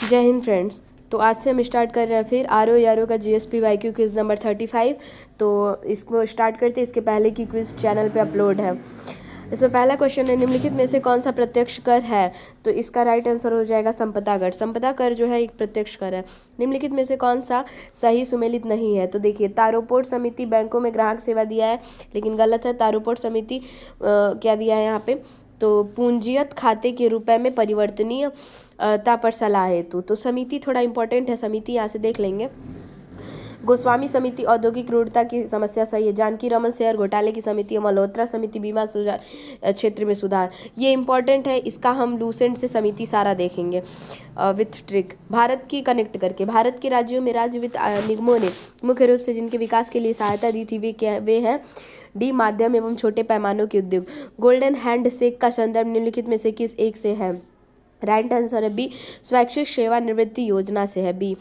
जय हिंद फ्रेंड्स। तो आज से हम स्टार्ट कर रहे हैं फिर आर ओ का जीएसपी वाईक्यू क्विज नंबर 35। तो इसको स्टार्ट करते हैं। इसके पहले की क्विज चैनल पे अपलोड है। इसमें पहला क्वेश्चन है, निम्नलिखित में से कौन सा प्रत्यक्ष कर है? तो इसका राइट आंसर हो जाएगा संपदा कर। संपदा कर जो है एक प्रत्यक्ष कर है। निम्नलिखित में से कौन सा सही सुमेलित नहीं है? तो देखिए, तारोपोट समिति बैंकों में ग्राहक सेवा दिया है, लेकिन गलत है। तारोपोट समिति क्या दिया है यहाँ पे? तो पूंजीगत खाते के रुपए में परिवर्तनीय ता पर सलाह हेतु। तो समिति थोड़ा इंपॉर्टेंट है, समिति यहाँ से देख लेंगे। गोस्वामी समिति औद्योगिक रूढ़ता की समस्या सही है। जानकी रमन शेयर घोटाले की समिति, मल्होत्रा समिति बीमा क्षेत्र में सुधार, ये इंपॉर्टेंट है। इसका हम लूसेंट से समिति सारा देखेंगे विथ ट्रिक। भारत की कनेक्ट करके, भारत के राज्यों में राज्य वित्त निगमों ने मुख्य रूप से जिनके विकास के लिए सहायता दी थी वे हैं डी माध्यम एवं छोटे पैमानों के उद्योग। गोल्डन हैंड शेक का संदर्भ निम्नलिखित में से किस एक से है? राइट आंसर है बी, स्वैच्छिक सेवानिवृत्ति योजना से है बी।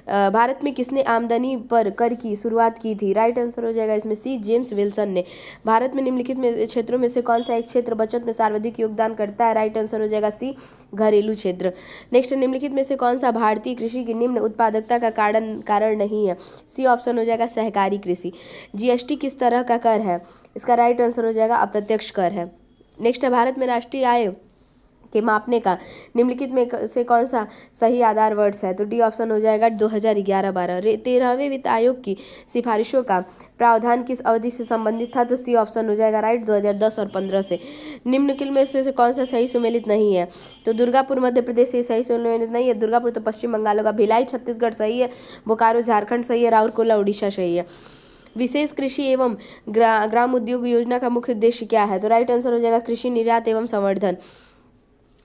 भारत में किसने आमदनी पर कर की शुरुआत की थी? राइट आंसर हो जाएगा इसमें सी, जेम्स विल्सन ने। भारत में निम्नलिखित में क्षेत्रों में से कौन सा एक क्षेत्र बचत में सर्वाधिक योगदान करता है? राइट आंसर हो जाएगा सी, घरेलू क्षेत्र। नेक्स्ट, निम्नलिखित में से कौन सा भारतीय कृषि की निम्न उत्पादकता का कारण नहीं है? सी ऑप्शन हो जाएगा सहकारी कृषि। जीएसटी किस तरह का कर है? इसका राइट आंसर हो जाएगा अप्रत्यक्ष कर है। नेक्स्ट है, भारत में राष्ट्रीय आय के मापने का निम्नलिखित में से कौन सा सही आधार वर्ष है? तो डी ऑप्शन हो जाएगा 2011-12। 13वें वित्त आयोग की सिफारिशों का प्रावधान किस अवधि से संबंधित था? तो सी ऑप्शन हो जाएगा राइट, 2010 और 15 से। निम्नलिखित में से कौन सा सही सुमेलित नहीं है? तो दुर्गापुर मध्य प्रदेश से सही सुमेलित नहीं है। दुर्गापुर तो पश्चिम बंगाल होगा। भिलाई छत्तीसगढ़ सही है। बोकारो झारखंड सही है। राउरकेला उड़ीसा सही है। विशेष कृषि एवं ग्राम उद्योग योजना का मुख्य उद्देश्य क्या है? तो राइट आंसर हो जाएगा कृषि निर्यात एवं संवर्धन।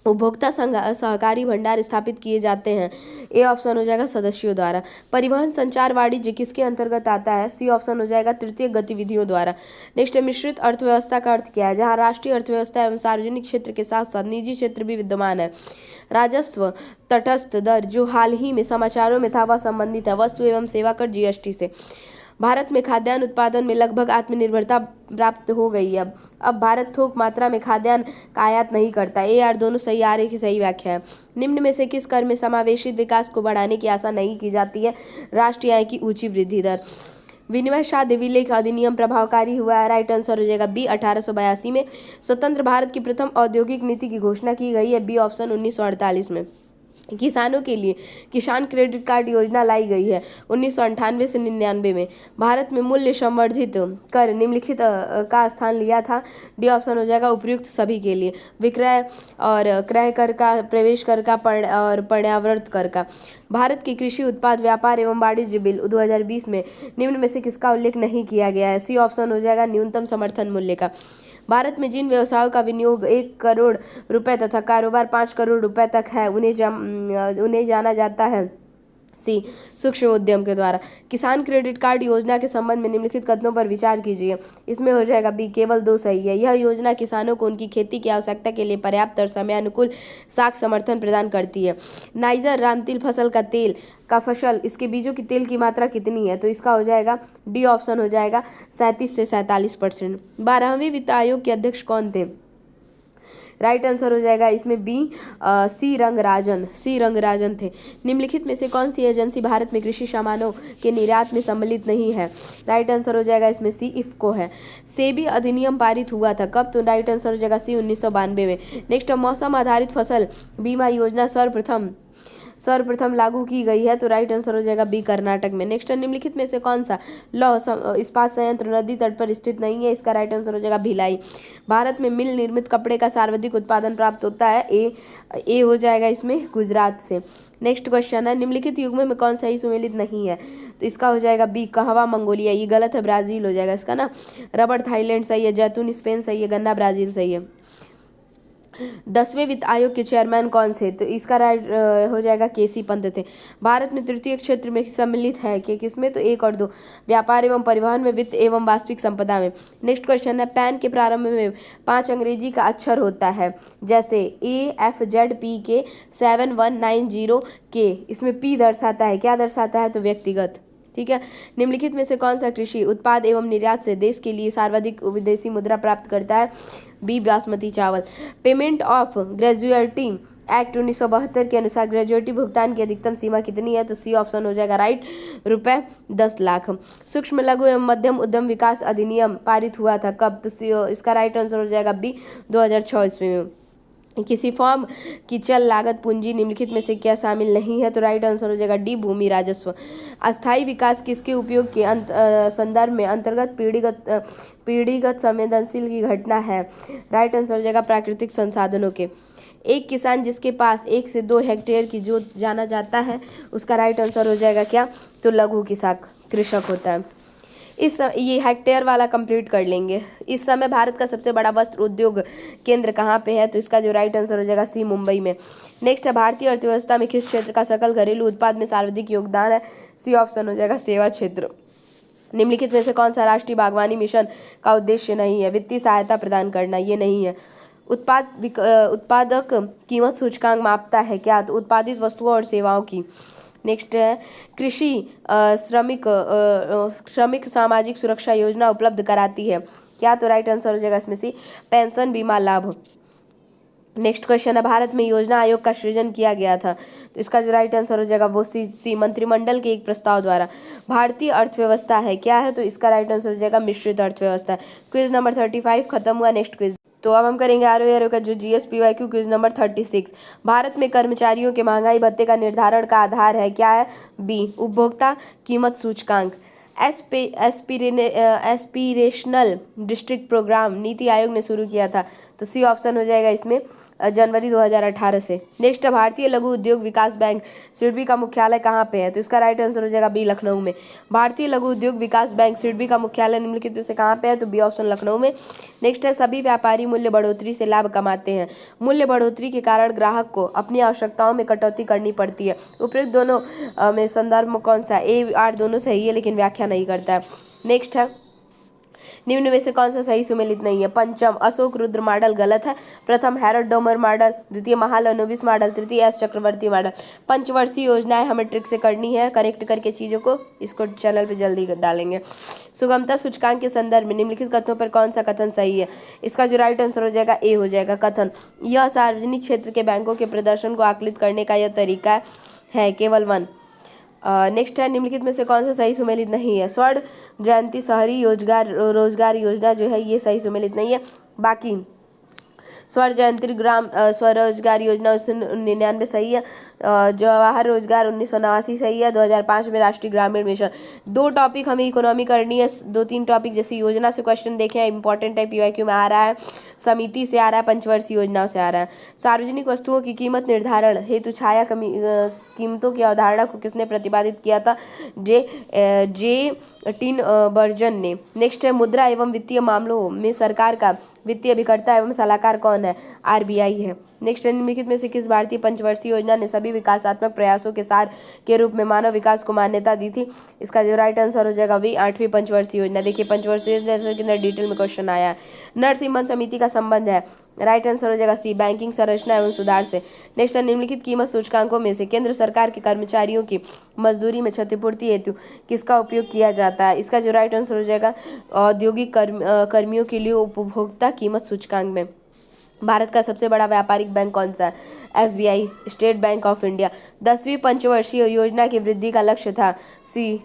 उपभोक्ता सहकारी भंडार स्थापित किए जाते हैं। ए ऑप्शन हो जाएगा सदस्यों द्वारा। परिवहन संचार वाणिज्य किसके अंतर्गत आता है? सी ऑप्शन हो जाएगा तृतीय गतिविधियों द्वारा। नेक्स्ट, मिश्रित अर्थव्यवस्था का अर्थ क्या है? जहां राष्ट्रीय अर्थव्यवस्था एवं सार्वजनिक क्षेत्र के साथ साथ निजी क्षेत्र भी विद्यमान है। राजस्व तटस्थ दर जो हाल ही में समाचारों में था वह संबंधित है वस्तु एवं सेवा कर जीएसटी से। भारत में खाद्यान्न उत्पादन में लगभग आत्मनिर्भरता प्राप्त हो गई है। अब भारत थोक मात्रा में खाद्यान्न का आयात नहीं करता। ए आर दोनों सही आ रही की सही व्याख्या है। निम्न में से किस कर में समावेशित विकास को बढ़ाने की आशा नहीं की जाती है? राष्ट्रीय आय की ऊंची वृद्धि दर। विनिमय शाद्य विलेख अधिनियम प्रभावकारी हुआ है। राइट आंसर हो जाएगा बी, 1882 में। स्वतंत्र भारत की प्रथम औद्योगिक नीति की घोषणा की गई है। बी ऑप्शन 1948 में। किसानों के लिए किसान क्रेडिट कार्ड योजना लाई गई है 1998 से 99 में। भारत में मूल्य संवर्धित कर निम्नलिखित का स्थान लिया था। डी ऑप्शन हो जाएगा उपयुक्त सभी के लिए। विक्रय और क्रय कर का, प्रवेश कर का और पर्यावरण कर का। भारत के कृषि उत्पाद व्यापार एवं वाणिज्य बिल 2020 में निम्न में से किसका उल्लेख नहीं किया गया है? सी ऑप्शन हो जाएगा न्यूनतम समर्थन मूल्य का। भारत में जिन व्यवसायों का विनियोग 1 करोड़ रुपए तथा कारोबार 5 करोड़ रुपए तक है उन्हें जाना जाता है सी, सूक्ष्म उद्यम के द्वारा। किसान क्रेडिट कार्ड योजना के संबंध में निम्नलिखित कथनों पर विचार कीजिए। इसमें हो जाएगा बी, केवल 2 सही है। यह योजना किसानों को उनकी खेती की आवश्यकता के लिए पर्याप्त और समयानुकूल साख समर्थन प्रदान करती है। नाइजर रामतिल फसल का तेल का फसल, इसके बीजों की तेल की मात्रा कितनी है? तो इसका हो जाएगा डी ऑप्शन हो जाएगा 37 से 47%। 12वें वित्त आयोग के अध्यक्ष कौन थे? राइट आंसर हो जाएगा इसमें बी, सी रंगराजन थे। निम्नलिखित में से कौन सी एजेंसी भारत में कृषि सामानों के निर्यात में सम्मिलित नहीं है? राइट आंसर हो जाएगा इसमें सी, इफ्को है। सेबी अधिनियम पारित हुआ था कब? तो राइट आंसर हो जाएगा सी, 1992 में। नेक्स्ट, मौसम आधारित फसल बीमा योजना सर्वप्रथम लागू की गई है। तो राइट आंसर हो जाएगा बी, कर्नाटक में। नेक्स्ट, निम्नलिखित में से कौन सा लौह इस्पात संयंत्र नदी तट पर स्थित नहीं है? इसका राइट आंसर हो जाएगा भिलाई। भारत में मिल निर्मित कपड़े का सर्वाधिक उत्पादन प्राप्त होता है। ए हो जाएगा इसमें गुजरात से। नेक्स्ट क्वेश्चन है, निम्नलिखित युग्म में कौन सही सुमेलित नहीं है? तो इसका हो जाएगा बी, कहवा मंगोलिया, ये गलत है, ब्राजील हो जाएगा इसका ना। रबड़ थाईलैंड सही है। जैतून स्पेन सही है। गन्ना ब्राजील सही है। 10वें वित्त आयोग के चेयरमैन कौन से? तो इसका राइट हो जाएगा केसी पंत थे। भारत में तृतीय क्षेत्र में सम्मिलित है कि किसमें? तो 1 और 2, व्यापार एवं परिवहन में, वित्त एवं वास्तविक संपदा में। नेक्स्ट क्वेश्चन है, पैन के प्रारंभ में 5 अंग्रेजी का अक्षर होता है जैसे AFZP के 7190 के, इसमें पी दर्शाता है, क्या दर्शाता है? तो व्यक्तिगत। ठीक है। निम्नलिखित में से कौन सा कृषि उत्पाद एवं निर्यात से देश के लिए सर्वाधिक विदेशी मुद्रा प्राप्त करता है? बी, बासमती चावल। पेमेंट ऑफ ग्रेजुएटी एक्ट 1972 के अनुसार ग्रेजुएटी भुगतान की अधिकतम सीमा कितनी है? तो सी ऑप्शन हो जाएगा राइट, ₹10 लाख। सूक्ष्म लघु एवं मध्यम उद्यम विकास अधिनियम पारित हुआ था कब? तो इसका राइट आंसर हो जाएगा बी, 2006 ईस्वी में। किसी फॉर्म की चल लागत पूंजी निम्नलिखित में से क्या शामिल नहीं है? तो राइट आंसर हो जाएगा डी, भूमि राजस्व। अस्थायी विकास किसके उपयोग के संदर्भ में अंतर्गत पीढ़ीगत संवेदनशील की घटना है? राइट आंसर हो जाएगा प्राकृतिक संसाधनों के। एक किसान जिसके पास 1 से 2 हेक्टेयर की जोत जाना जाता है, उसका राइट आंसर हो जाएगा क्या? तो लघु किसान कृषक होता है। ये हेक्टेयर वाला कंप्लीट कर लेंगे। इस समय भारत का सबसे बड़ा वस्त्र उद्योग केंद्र कहाँ पे है? तो इसका जो राइट आंसर हो जाएगा सी, मुंबई में। नेक्स्ट है, भारतीय अर्थव्यवस्था में किस क्षेत्र का सकल घरेलू उत्पाद में सर्वाधिक योगदान है? सी ऑप्शन हो जाएगा सेवा क्षेत्र। निम्नलिखित में से कौन सा राष्ट्रीय बागवानी मिशन का उद्देश्य नहीं है? वित्तीय सहायता प्रदान करना, ये नहीं है। उत्पादक कीमत सूचकांक मापता है क्या? तो उत्पादित वस्तुओं और सेवाओं की। नेक्स्ट है, कृषि श्रमिक सामाजिक सुरक्षा योजना उपलब्ध कराती है क्या? तो राइट आंसर हो जाएगा इसमें से पेंशन बीमा लाभ। नेक्स्ट क्वेश्चन है, भारत में योजना आयोग का सृजन किया गया था, तो इसका जो राइट आंसर हो जाएगा वो सी, मंत्रिमंडल के एक प्रस्ताव द्वारा। भारतीय अर्थव्यवस्था है क्या है? तो इसका राइट आंसर हो जाएगा मिश्रित अर्थव्यवस्था। क्विज नंबर 35 खत्म हुआ। नेक्स्ट क्विज, तो अब हम करेंगे आरओ का जो जीएसपीवाईक्यू क्विज नंबर 36। भारत में कर्मचारियों के महंगाई भत्ते का निर्धारण का आधार है क्या है? बी, उपभोक्ता कीमत सूचकांक। Aspirational district programme NITI Aayog ने शुरू किया था, तो सी ऑप्शन हो जाएगा इसमें जनवरी 2018 से। नेक्स्ट है, भारतीय लघु उद्योग विकास बैंक सिडबी का मुख्यालय कहाँ पे है? तो इसका राइट आंसर हो जाएगा बी, लखनऊ में। भारतीय लघु उद्योग विकास बैंक सिडबी का मुख्यालय निम्नलिखित में से कहाँ पे है? तो बी ऑप्शन, लखनऊ में। नेक्स्ट है, सभी व्यापारी मूल्य बढ़ोतरी से लाभ कमाते हैं। मूल्य बढ़ोतरी के कारण ग्राहक को अपनी आवश्यकताओं में कटौती करनी पड़ती है। उपरोक्त दोनों में संदर्भ में कौन सा? ए, आर दोनों सही है लेकिन व्याख्या नहीं करता है। नेक्स्ट है, निम्न में से कौन सा सही सुमेलित नहीं है? पंचम अशोक रुद्र मॉडल गलत है, प्रथम हैरल्ड डोमर मॉडल, द्वितीय महालनोबिस मॉडल, तृतीय एस चक्रवर्ती मॉडल। पंचवर्षीय योजनाएं हमें ट्रिक से करनी है, करेक्ट करके चीज़ों को इसको चैनल पे जल्दी डालेंगे। सुगमता सूचकांक के संदर्भ में निम्नलिखित कथनों पर कौन सा कथन सही है? इसका जो राइट आंसर हो जाएगा ए हो जाएगा। कथन, यह सार्वजनिक क्षेत्र के बैंकों के प्रदर्शन को आकलित करने का यह तरीका है, केवल 1। नेक्स्ट है, निम्नलिखित में से कौन सा सही सुमेलित नहीं है? स्वर्ण जयंती शहरी रोजगार योजना जो है ये सही सुमेलित नहीं है। बाकी स्वर्ण जयंती ग्राम स्वरोजगार योजना 1999 सही है। जवाहर रोजगार 1989 सही है। 2005 में राष्ट्रीय ग्रामीण मिशन। 2 टॉपिक हमें इकोनॉमी करनी है, 2-3 टॉपिक जैसे योजना से क्वेश्चन देखे हैं, इंपॉर्टेंट है, पीवाईक्यू में आ रहा है, समिति से आ रहा है, पंचवर्षीय योजनाओं से आ रहा है। सार्वजनिक वस्तुओं की कीमत निर्धारण हेतु छाया कीमतों की अवधारणा को किसने प्रतिपादित किया था? जे टिनबर्जन ने। नेक्स्ट है, मुद्रा एवं वित्तीय मामलों में सरकार का वित्तीय अभिकर्ता एवं सलाहकार कौन है? आरबीआई है। नेक्स्ट, निम्नलिखित में से किस भारतीय पंचवर्षीय योजना ने सभी विकासात्मक प्रयासों के सार के रूप में मानव विकास को मान्यता दी थी? इसका जो राइट आंसर हो जाएगा वी, 8वीं पंचवर्षीय योजना। देखिए पंचवर्षीय योजना के अंदर डिटेल में क्वेश्चन आया है। नरसिम्हन समिति का संबंध है, राइट आंसर हो जाएगा सी, बैंकिंग संरचना एवं सुधार से। नेक्स्ट, निम्नलिखित कीमत सूचकांकों में से केंद्र सरकार के कर्मचारियों की मजदूरी में क्षतिपूर्ति हेतु किसका उपयोग किया जाता है? इसका जो राइट आंसर हो जाएगा औद्योगिक कर्मियों के लिए उपभोक्ता कीमत सूचकांक में। भारत का सबसे बड़ा व्यापारिक बैंक कौन सा है? SBI, state bank of India. 10वीं पंचवर्षीय योजना की वृद्धि का लक्ष्य था सी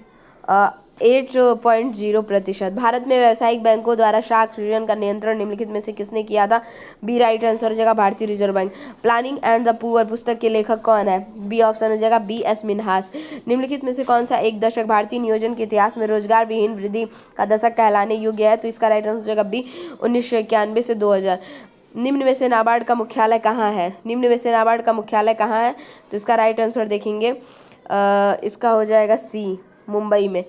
8.0%। भारत में व्यावसायिक बैंकों द्वारा शाख सृजन का नियंत्रण निम्नलिखित में से किसने किया था? बी, राइट आंसर हो जाएगा भारतीय reserve bank. Planning and the poor पुस्तक के लेखक कौन है? बी ऑप्शन हो जाएगा बी, एस मिन्हास। निम्नलिखित में से कौन सा एक दशक भारतीय नियोजन के इतिहास में रोजगार विहीन वृद्धि का दशक कहलाने योग्य है? तो इसका राइट आंसर हो जाएगा बी, 1991 से 2000। निम्न में से नाबार्ड का मुख्यालय कहाँ है? निम्न में से नाबार्ड का मुख्यालय कहाँ है? तो इसका राइट आंसर देखेंगे इसका हो जाएगा सी, मुंबई में।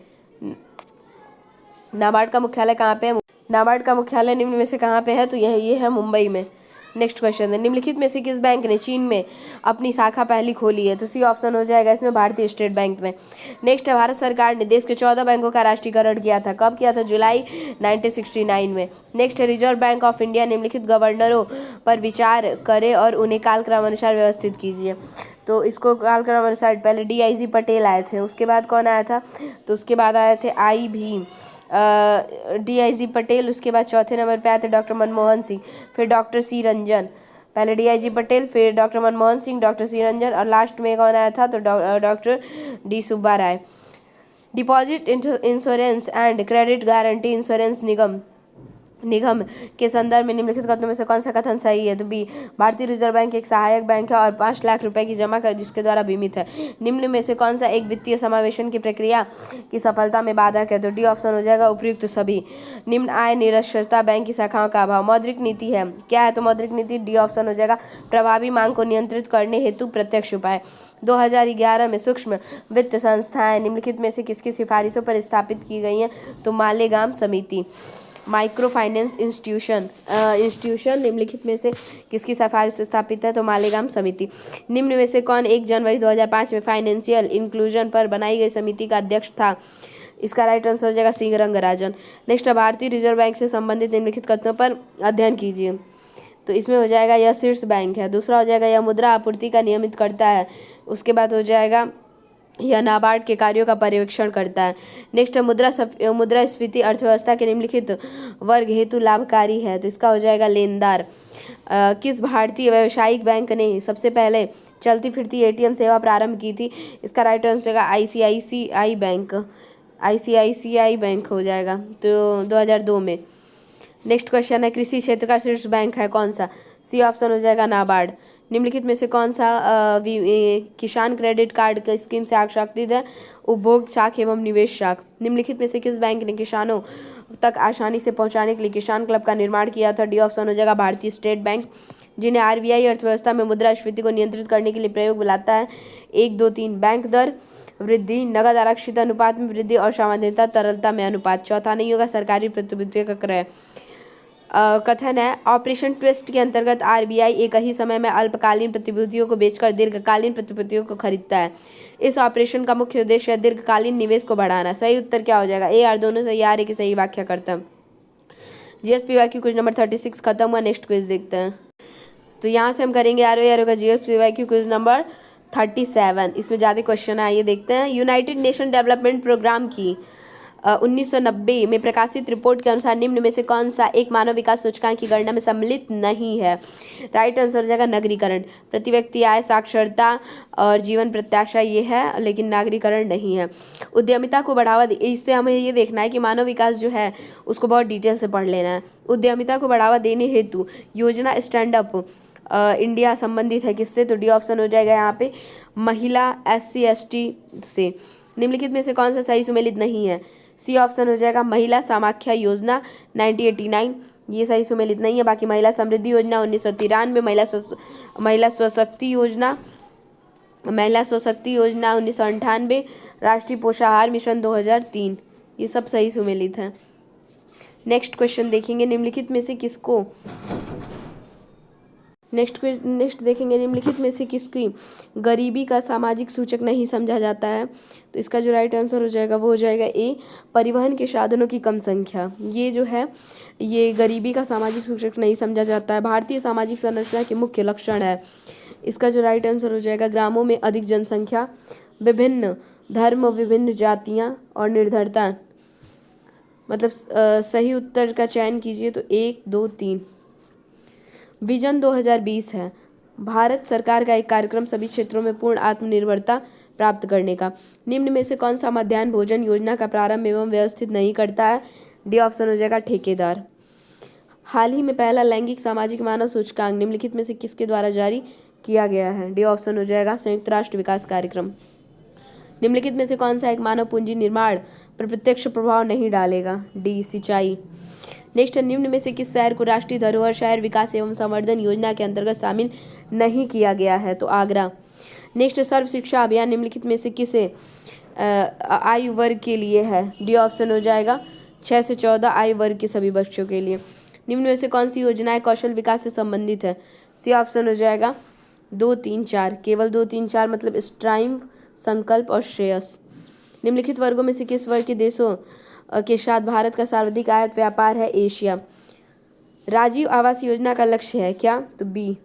नाबार्ड का मुख्यालय कहाँ पे है? नाबार्ड का मुख्यालय निम्न में से कहाँ पे है? तो ये है मुंबई में। नेक्स्ट क्वेश्चन है, निम्नलिखित में से किस बैंक ने चीन में अपनी शाखा पहली खोली है? तो सी ऑप्शन हो जाएगा इसमें भारतीय स्टेट बैंक में। नेक्स्ट है, भारत सरकार ने देश के 14 बैंकों का राष्ट्रीयकरण किया था, कब किया था? जुलाई 1969 में। नेक्स्ट है, रिजर्व बैंक ऑफ इंडिया निम्नलिखित गवर्नरों पर विचार करे और उन्हें कालक्रमानुसार व्यवस्थित कीजिए। तो इसको कालक्रमानुसार पहले डीआईजी पटेल आए थे, उसके बाद कौन आया था? तो उसके बाद आए थे डीआईजी पटेल, उसके बाद चौथे नंबर पे आए थे डॉक्टर मनमोहन सिंह, फिर डॉक्टर सी रंजन, पहले DIG पटेल, फिर doctor Manmohan Singh, doctor C Ranjan और लास्ट में कौन आया था तो doctor D Subba Rao. Deposit insurance and credit guarantee insurance निगम के संदर्भ में निम्नलिखित कथनों में से कौन सा कथन सही है तो बी, भारतीय रिजर्व बैंक एक सहायक बैंक है और 5 लाख रुपए की जमा कर जिसके द्वारा बीमित है। निम्न में से कौन सा एक वित्तीय समावेशन की प्रक्रिया की सफलता में बाधक है तो डी ऑप्शन हो जाएगा उपयुक्त सभी। निम्न आय निरक्षरता बैंक की शाखाओं का अभाव। मौद्रिक नीति है क्या है तो मौद्रिक नीति डी ऑप्शन हो जाएगा प्रभावी मांग को नियंत्रित करने हेतु प्रत्यक्ष उपाय। 2011 में सूक्ष्म वित्त संस्थाएं निम्नलिखित में से किसकी सिफारिशों पर स्थापित की गई हैं तो मालेगाम समिति। माइक्रो फाइनेंस इंस्टीट्यूशन निम्नलिखित में से किसकी सिफारिश से स्थापित है तो मालेगाम समिति। निम्न में से कौन 1 जनवरी 2005 में फाइनेंशियल इंक्लूजन पर बनाई गई समिति का अध्यक्ष था। इसका राइट आंसर हो जाएगा सी रंगराजन। नेक्स्ट, भारतीय रिजर्व बैंक से संबंधित निम्नलिखित कथनों पर अध्ययन कीजिए तो इसमें हो जाएगा यह शीर्ष बैंक है। दूसरा हो जाएगा यह मुद्रा आपूर्ति का नियमित करता है। उसके बाद हो जाएगा यह नाबार्ड के कार्यों का पर्यवेक्षण करता है। नेक्स्ट, मुद्रास्फीति अर्थव्यवस्था के निम्नलिखित वर्ग हेतु लाभकारी है तो इसका हो जाएगा लेनदार। किस भारतीय व्यावसायिक बैंक ने सबसे पहले चलती फिरती ATM सेवा प्रारंभ की थी। इसका राइट आंसर होगा ICICI बैंक हो जाएगा तो 2002 में। नेक्स्ट क्वेश्चन है कृषि क्षेत्र का शीर्ष बैंक है कौन सा। सी ऑप्शन हो जाएगा नाबार्ड। निम्नलिखित में से कौन सा किसान क्रेडिट कार्ड का स्कीम से आकर्षित है उपभोग शाख एवं निवेश शाख। निम्नलिखित में से किस बैंक ने किसानों तक आसानी से पहुंचाने के लिए किसान क्लब का निर्माण किया था। डी ऑप्शन हो जाएगा भारतीय स्टेट बैंक। जिन्हें RBI अर्थव्यवस्था में मुद्रास्फीति को नियंत्रित करने के लिए प्रयोग में लाता है। 1, 2, 3 बैंक दर वृद्धि, नगद आरक्षित अनुपात में वृद्धि और सामान्यतः तरलता में अनुपात। चौथा नहीं होगा सरकारी प्रतिभूतियों का क्रय। कथन है ऑपरेशन ट्विस्ट के अंतर्गत RBI एक ही समय में अल्पकालीन प्रतिभूतियों को बेचकर दीर्घकालीन प्रतिभूतियों को खरीदता है। इस ऑपरेशन का मुख्य उद्देश्य है दीर्घकालीन निवेश को बढ़ाना। सही उत्तर क्या हो जाएगा ए आर दोनों सही आ रही की सही व्याख्या करता है। GSPYQ क्विज नंबर 36 खत्म हुआ। नेक्स्ट क्विज देखते हैं तो यहाँ से हम करेंगे ROE का GSPYQ क्विज नंबर 37। इसमें ज़्यादा क्वेश्चन है ये देखते हैं। यूनाइटेड नेशन डेवलपमेंट प्रोग्राम की 1990 में प्रकाशित रिपोर्ट के अनुसार निम्न में से कौन सा एक मानव विकास सूचकांक की गणना में सम्मिलित नहीं है। राइट आंसर हो जाएगा नगरीकरण। प्रति व्यक्ति आय, साक्षरता और जीवन प्रत्याशा ये है लेकिन नागरीकरण नहीं है। उद्यमिता को बढ़ावा इससे हमें ये देखना है कि मानव विकास जो है उसको बहुत डिटेल से पढ़ लेना है। उद्यमिता को बढ़ावा देने हेतु योजना स्टैंड अप इंडिया संबंधित है किससे तो डी ऑप्शन हो जाएगा यहाँ पे महिला SC ST से। निम्नलिखित में से कौन सा सही सुमेलित नहीं है। सी ऑप्शन हो जाएगा महिला समाख्या योजना 1989 ये सही सुमेलित नहीं है। बाकी महिला समृद्धि योजना 1993, महिला स्वशक्ति योजना 1998, राष्ट्रीय पोषाहार मिशन 2003 ये सब सही सुमेलित हैं। नेक्स्ट क्वेश्चन देखेंगे निम्नलिखित में से किसको नेक्स्ट देखेंगे निम्नलिखित में से किसकी गरीबी का सामाजिक सूचक नहीं समझा जाता है तो इसका जो राइट आंसर हो जाएगा वो हो जाएगा ए परिवहन के साधनों की कम संख्या। ये जो है ये गरीबी का सामाजिक सूचक नहीं समझा जाता है। भारतीय सामाजिक संरचना के मुख्य लक्षण है। इसका जो राइट आंसर हो जाएगा ग्रामों में अधिक जनसंख्या, विभिन्न धर्म, विभिन्न जातियाँ और निर्धरता। मतलब सही उत्तर का चयन कीजिए तो 1, 2, 3। विजन 2020 है भारत सरकार का एक कार्यक्रम सभी क्षेत्रों में पूर्ण आत्मनिर्भरता प्राप्त करने का। निम्न में से कौन सा मध्याह्न भोजन योजना का प्रारंभ एवं व्यवस्थित नहीं करता है। डी ऑप्शन हो जाएगा ठेकेदार। हाल ही में पहला लैंगिक सामाजिक मानव सूचकांक निम्नलिखित में से किसके द्वारा जारी किया गया है। डी ऑप्शन हो जाएगा संयुक्त राष्ट्र विकास कार्यक्रम। निम्नलिखित में से कौन सा एक मानव पूंजी निर्माण पर प्रत्यक्ष प्रभाव नहीं डालेगा। डी सिंचाई। नेक्स्ट, निम्न में से किस शहर को राष्ट्रीय धरोहर शहर विकास एवं संवर्धन योजना के अंतर्गत शामिल नहीं किया गया है तो आगरा। नेक्स्ट, सर्व शिक्षा अभियान निम्नलिखित में से किसे आयु वर्ग के लिए है। डी ऑप्शन हो जाएगा 6 से 14 आयु वर्ग के सभी बच्चों के लिए। निम्न में से कौन सी योजनाएं कौशल विकास से संबंधित है। सी ऑप्शन हो जाएगा 2, 3, 4। केवल 2, 3, 4 मतलब स्ट्राइव, संकल्प और श्रेयस। निम्नलिखित वर्गों में से किस वर्ग के देशों के साथ भारत का सर्वाधिक आयात व्यापार है। एशिया। राजीव आवास योजना का लक्ष्य है क्या तो बी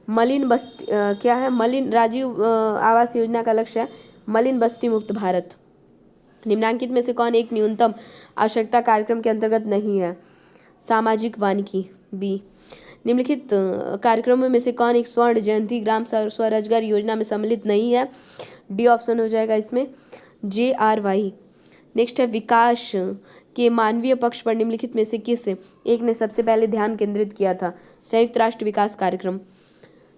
मलिन बस्ती क्या है मलिन राजीव आवास योजना का लक्ष्य है मलिन बस्ती मुक्त भारत। निम्नांकित में से कौन एक न्यूनतम आवश्यकता कार्यक्रम के अंतर्गत नहीं है। सामाजिक वानिकी बी। निम्नलिखित कार्यक्रमों में से कौन एक स्वर्ण जयंती ग्राम स्वरोजगार योजना में सम्मिलित नहीं है? डी ऑप्शन हो जाएगा इसमें JRY। नेक्स्ट है विकास के मानवीय पक्ष पर निम्नलिखित में से किस एक ने सबसे पहले ध्यान केंद्रित किया था? संयुक्त राष्ट्र विकास कार्यक्रम।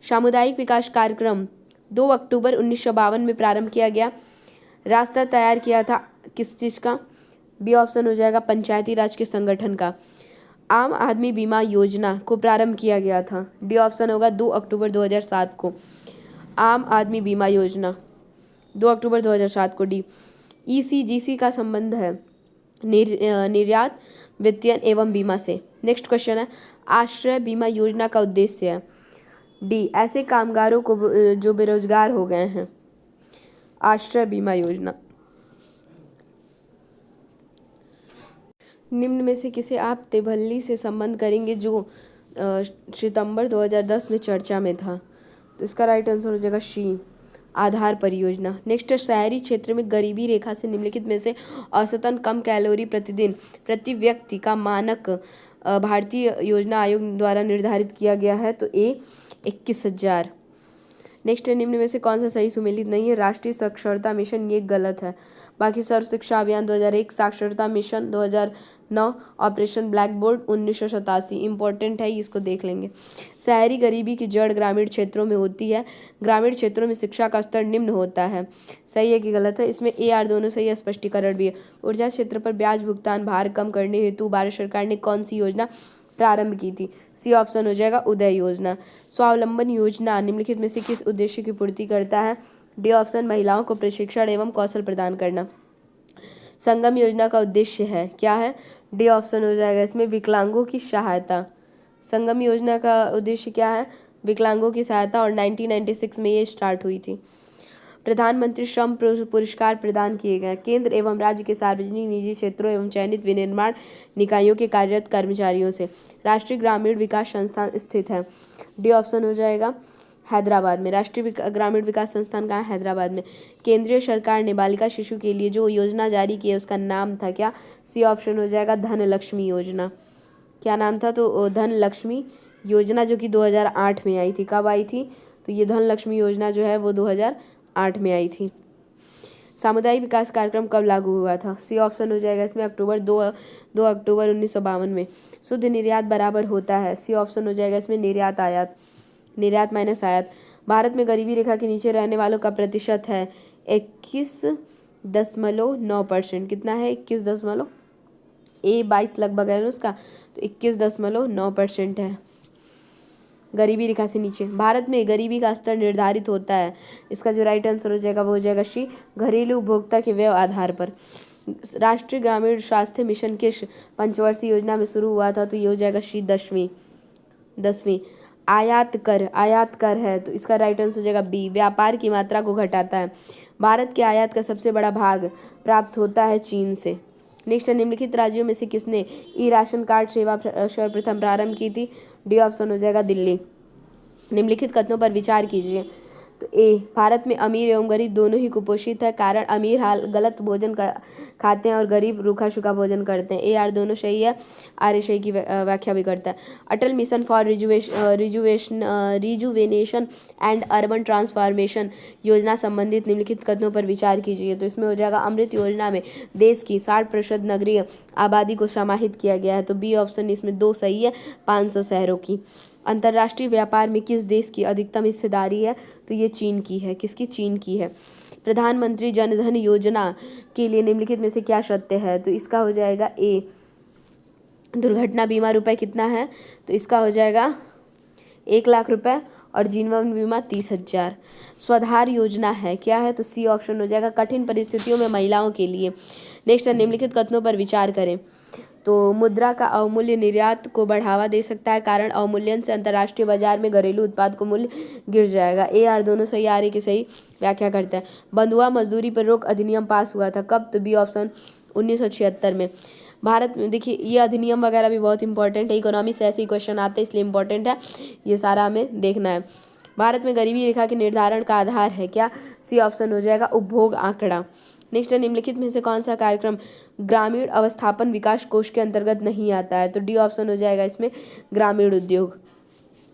सामुदायिक विकास कार्यक्रम 2 अक्टूबर 1952 में प्रारंभ किया गया। रास्ता तैयार किया था किस चीज़ का? बी ऑप्शन हो जाएगा पंचायती राज के संगठन का। आम आदमी बीमा योजना को प्रारंभ किया गया था। डी ऑप्शन होगा 2 अक्टूबर 2007 को। आम आदमी बीमा योजना 2 अक्टूबर 2007 को। डी ECGC का संबंध है निर्यात वित्तीयन एवं बीमा से। नेक्स्ट क्वेश्चन है आश्रय बीमा योजना का उद्देश्य है? डी ऐसे कामगारों को जो बेरोजगार हो गए हैं। आश्रय बीमा योजना। निम्न में से किसे आप तेभल्ली से संबंध करेंगे जो सितंबर 2010 में चर्चा में था? तो इसका राइट आंसर हो जाएगा सी आधार परियोजना। नेक्स्ट है शहरी क्षेत्र में गरीबी रेखा से निम्नलिखित में से औसतन कम कैलोरी प्रतिदिन प्रति व्यक्ति का मानक भारतीय योजना आयोग द्वारा निर्धारित किया गया है? तो ए 21,000। नेक्स्ट है निम्न में से कौन सा सही सुमेलित नहीं है? राष्ट्रीय साक्षरता मिशन, ये गलत है। बाकी सर्व शिक्षा अभियान 2001, साक्षरता mission 2009, operation black board 1987। Important है, इसको देख लेंगे। शहरी गरीबी की जड़ ग्रामीण क्षेत्रों में होती है। ग्रामीण क्षेत्रों में शिक्षा का स्तर निम्न होता है। सही है कि गलत है? इसमें ए आर दोनों सही है, स्पष्टीकरण भी है। ऊर्जा क्षेत्र पर ब्याज भुगतान भार कम करने हेतु भारत सरकार ने कौन सी योजना प्रारंभ की थी? सी ऑप्शन हो जाएगा उदय योजना। स्वावलंबन योजना निम्नलिखित में से किस उद्देश्य की पूर्ति करता है? डी ऑप्शन महिलाओं को प्रशिक्षण एवं कौशल प्रदान करना। संगम योजना का उद्देश्य है क्या है? डी ऑप्शन हो जाएगा इसमें विकलांगों की सहायता। संगम योजना का उद्देश्य क्या है? विकलांगों की सहायता, और 1996 में ये स्टार्ट हुई थी। प्रधानमंत्री श्रम पुरस्कार प्रदान किए गए केंद्र एवं राज्य के सार्वजनिक निजी क्षेत्रों एवं चयनित विनिर्माण निकायों के कार्यरत कर्मचारियों से। राष्ट्रीय ग्रामीण विकास संस्थान स्थित है। डी ऑप्शन हो जाएगा हैदराबाद में। राष्ट्रीय ग्रामीण विकास संस्थान कहाँ है? हैदराबाद में। केंद्रीय सरकार ने बालिका शिशु के लिए जो योजना जारी की है उसका नाम था क्या? सी ऑप्शन हो जाएगा धन लक्ष्मी योजना। क्या नाम था? तो धन लक्ष्मी योजना, जो कि 2008 में आई थी। कब आई थी? तो ये धन लक्ष्मी योजना जो है वो 2008 में आई थी। सामुदायिक विकास कार्यक्रम कब लागू हुआ था? सी ऑप्शन हो जाएगा इसमें अक्टूबर 2 अक्टूबर 1952 में। शुद्ध निर्यात बराबर होता है? सी ऑप्शन हो जाएगा इसमें निर्यात आयात, निर्यात माइनस आयात। भारत में गरीबी रेखा के नीचे रहने वालों का प्रतिशत है 21.9%। कितना है? 21 ए 22 लगभग है उसका, तो 21.9% है गरीबी रेखा से नीचे। भारत में गरीबी का स्तर निर्धारित होता है, इसका जो राइट आंसर हो जाएगा वो हो जाएगा सी घरेलू उपभोक्ता के व्यय आधार पर। राष्ट्रीय ग्रामीण स्वास्थ्य मिशन किस पंचवर्षीय योजना में शुरू हुआ था? तो ये हो जाएगा सी 10वीं। आयात कर है, तो इसका राइट आंसर हो जाएगा बी व्यापार की मात्रा को घटाता है। भारत के आयात का सबसे बड़ा भाग प्राप्त होता है चीन से। नेक्स्ट है निम्नलिखित राज्यों में से किसने ई राशन कार्ड सेवा सर्वप्रथम प्रारंभ की थी? डी ऑप्शन हो जाएगा दिल्ली। निम्नलिखित कथनों पर विचार कीजिए। तो ए भारत में अमीर एवं गरीब दोनों ही कुपोषित है, कारण अमीर गलत भोजन खाते हैं और गरीब रूखा सूखा भोजन करते हैं। ए आर दोनों सही है, आर सही की व्याख्या भी करता है। Atal mission for rejuvenation and urban transformation योजना संबंधित निम्नलिखित कथनों पर विचार कीजिए। तो इसमें हो जाएगा अमृत योजना में देश की 60% नगरीय आबादी को समाहित किया गया है। तो बी ऑप्शन इसमें 2 सही है, 500 शहरों की। अंतर्राष्ट्रीय व्यापार में किस देश की अधिकतम हिस्सेदारी है? तो ये चीन की है। किसकी? चीन की है। प्रधानमंत्री जन धन योजना के लिए निम्नलिखित में से क्या शर्त है? तो इसका हो जाएगा ए दुर्घटना बीमा रुपए कितना है? तो इसका हो जाएगा 1 लाख रुपए, और जीवन बीमा 30,000। स्वाधार योजना है क्या है? तो सी ऑप्शन हो जाएगा कठिन परिस्थितियों में महिलाओं के लिए। नेक्स्ट है निम्नलिखित कथनों पर विचार करें। तो मुद्रा का अवमूल्य निर्यात को बढ़ावा दे सकता है, कारण अवमूल्यन से अंतर्राष्ट्रीय बाजार में घरेलू उत्पाद को मूल्य गिर जाएगा। ए आर दोनों सही, आ रही की सही व्याख्या करता है। बंधुआ मजदूरी पर रोक अधिनियम पास हुआ था कब? तो बी ऑप्शन 1976 में। भारत में देखिए ये अधिनियम वगैरह भी बहुत इंपॉर्टेंट है, इकोनॉमी से ऐसे ही क्वेश्चन आते हैं इसलिए इंपॉर्टेंट है, ये सारा हमें देखना है। भारत में गरीबी रेखा के निर्धारण का आधार है क्या? सी ऑप्शन हो जाएगा उपभोग आंकड़ा। नेक्स्ट है निम्नलिखित में से कौन सा कार्यक्रम ग्रामीण अवस्थापन विकास कोष के अंतर्गत नहीं आता है? तो डी ऑप्शन हो जाएगा इसमें ग्रामीण उद्योग।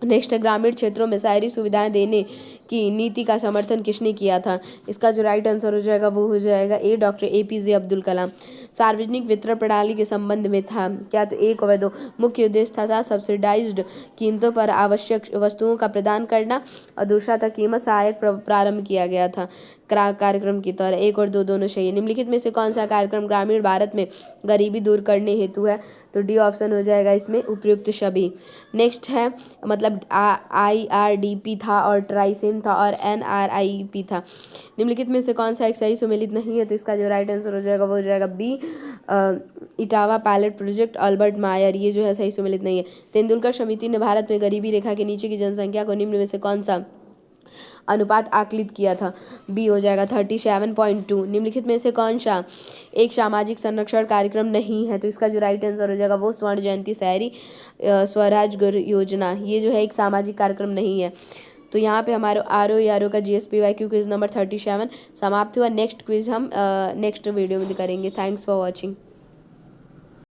नेक्स्ट है ग्रामीण क्षेत्रों में शहरी सुविधाएं देने की नीति का समर्थन किसने किया था? इसका जो राइट आंसर हो जाएगा वो हो जाएगा ए, डॉक्टर APJ अब्दुल कलाम। सार्वजनिक वितरण प्रणाली के संबंध में था क्या? तो 1 व 2 मुख्य उद्देश्य था सब्सिडाइज्ड कीमतों पर आवश्यक वस्तुओं का प्रदान करना और दूसरा था कीमत सहायक प्रारंभ किया गया था कार्यक्रम की तरह। 1 और 2 दोनों सही है। निम्नलिखित में से कौन सा कार्यक्रम ग्रामीण भारत में गरीबी दूर करने हेतु है? तो डी ऑप्शन हो जाएगा इसमें उपयुक्त सभी। नेक्स्ट है मतलब IRDP था और ट्राइसेम था और NRIP था। निम्नलिखित में से कौन सा एक सही सुमेलित नहीं है? तो इसका जो राइट आंसर हो जाएगा वो हो जाएगा B, Etawah pilot project Albert Mayer, ये जो है सही सुमेलित नहीं है। तेंदुलकर समिति ने भारत में गरीबी रेखा के नीचे की जनसंख्या को निम्न में से कौन सा अनुपात आकलित किया था? बी हो जाएगा 37.2। निम्नलिखित में से कौन सा एक सामाजिक संरक्षण कार्यक्रम नहीं है? तो इसका जो राइट आंसर हो जाएगा वो स्वर्ण जयंती शहरी स्वराज योजना, ये जो है एक सामाजिक कार्यक्रम नहीं है। तो यहाँ पे हमारे RO का GSPYQ क्विज नंबर 37 समाप्त हुआ। नेक्स्ट क्विज हम नेक्स्ट वीडियो में करेंगे। Thanks for watching.